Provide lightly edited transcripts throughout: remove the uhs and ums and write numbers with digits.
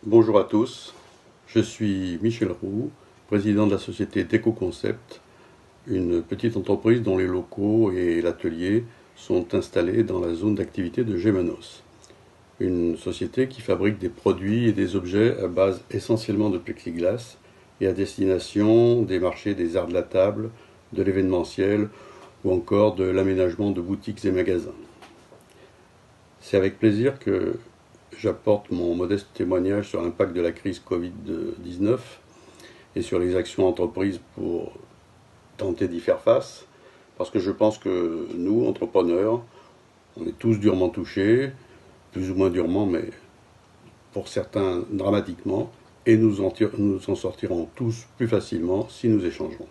Bonjour à tous, je suis Michel Roux, président de la société DecoConcept, une petite entreprise dont les locaux et l'atelier sont installés dans la zone d'activité de Gémenos. Une société qui fabrique des produits et des objets à base essentiellement de plexiglas et à destination des marchés des arts de la table, de l'événementiel ou encore de l'aménagement de boutiques et magasins. C'est avec plaisir que j'apporte mon modeste témoignage sur l'impact de la crise Covid-19 et sur les actions entreprises pour tenter d'y faire face, parce que je pense que nous, entrepreneurs, on est tous durement touchés, plus ou moins durement, mais pour certains dramatiquement, et nous en sortirons tous plus facilement si nous échangeons.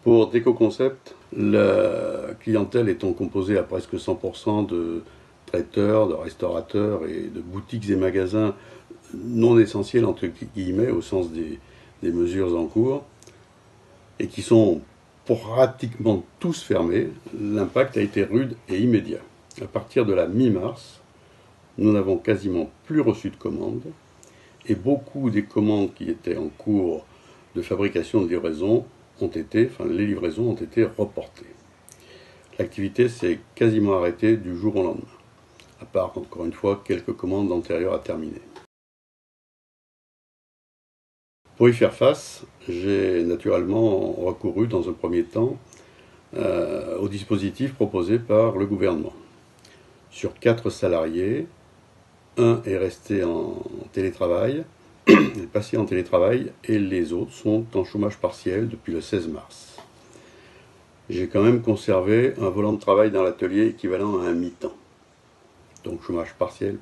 Pour DecoConcept, la clientèle étant composée à presque 100% de traiteurs, de restaurateurs et de boutiques et magasins non essentiels entre guillemets au sens des mesures en cours, et qui sont pratiquement tous fermés, l'impact a été rude et immédiat. À partir de la mi-mars, nous n'avons quasiment plus reçu de commandes, et beaucoup des commandes qui étaient en cours de fabrication de livraison les livraisons ont été reportées. L'activité s'est quasiment arrêtée du jour au lendemain, à part, encore une fois, quelques commandes antérieures à terminer. Pour y faire face, j'ai naturellement recouru dans un premier temps au dispositif proposé par le gouvernement. Sur 4 salariés, un est resté en télétravail, est passé en télétravail, et les autres sont en chômage partiel depuis le 16 mars. J'ai quand même conservé un volant de travail dans l'atelier équivalent à un mi-temps, donc chômage partiel.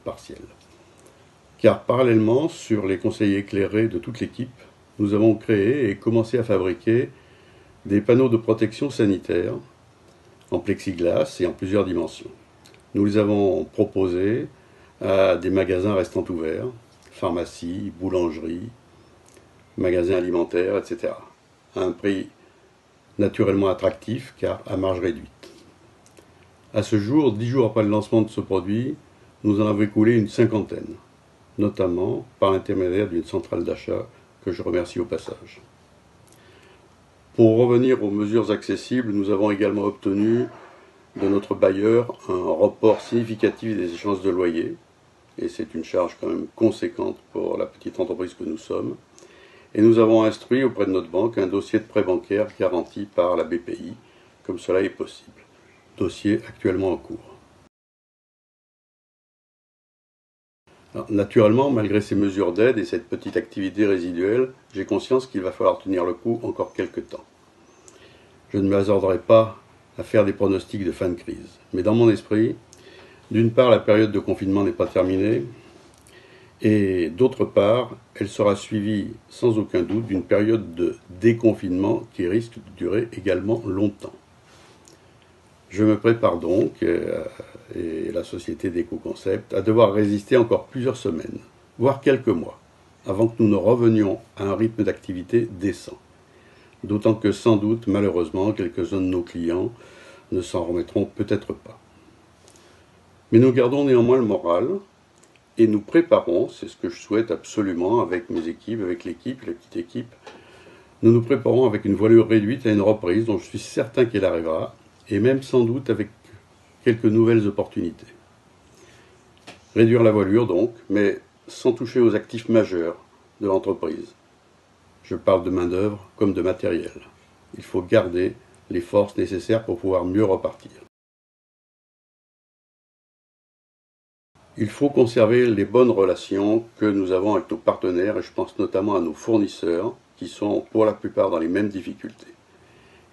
Car parallèlement, sur les conseils éclairés de toute l'équipe, nous avons créé et commencé à fabriquer des panneaux de protection sanitaire en plexiglas et en plusieurs dimensions. Nous les avons proposés à des magasins restant ouverts, pharmacies, boulangeries, magasins alimentaires, etc. à un prix naturellement attractif car à marge réduite. À ce jour, 10 jours après le lancement de ce produit, nous en avons écoulé une cinquantaine, notamment par l'intermédiaire d'une centrale d'achat que je remercie au passage. Pour revenir aux mesures accessibles, nous avons également obtenu de notre bailleur un report significatif des échéances de loyer, et c'est une charge quand même conséquente pour la petite entreprise que nous sommes. Et nous avons instruit auprès de notre banque un dossier de prêt bancaire garanti par la BPI, comme cela est possible. Dossier actuellement en cours. Alors, naturellement, malgré ces mesures d'aide et cette petite activité résiduelle, j'ai conscience qu'il va falloir tenir le coup encore quelques temps. Je ne m'hasarderai pas à faire des pronostics de fin de crise, mais dans mon esprit, d'une part, la période de confinement n'est pas terminée, et d'autre part, elle sera suivie sans aucun doute d'une période de déconfinement qui risque de durer également longtemps. Je me prépare donc, et la société DecoConcept, à devoir résister encore plusieurs semaines, voire quelques mois, avant que nous ne revenions à un rythme d'activité décent. D'autant que sans doute, malheureusement, quelques-uns de nos clients ne s'en remettront peut-être pas. Mais nous gardons néanmoins le moral, et nous préparons, c'est ce que je souhaite absolument avec mes équipes, avec l'équipe, la petite équipe, nous nous préparons avec une voilure réduite à une reprise dont je suis certain qu'elle arrivera, et même sans doute avec quelques nouvelles opportunités. Réduire la voilure donc, mais sans toucher aux actifs majeurs de l'entreprise. Je parle de main-d'œuvre comme de matériel. Il faut garder les forces nécessaires pour pouvoir mieux repartir. Il faut conserver les bonnes relations que nous avons avec nos partenaires, et je pense notamment à nos fournisseurs, qui sont pour la plupart dans les mêmes difficultés.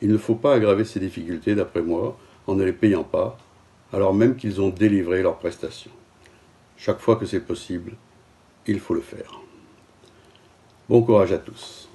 Il ne faut pas aggraver ces difficultés, d'après moi, en ne les payant pas, alors même qu'ils ont délivré leurs prestations. Chaque fois que c'est possible, il faut le faire. Bon courage à tous.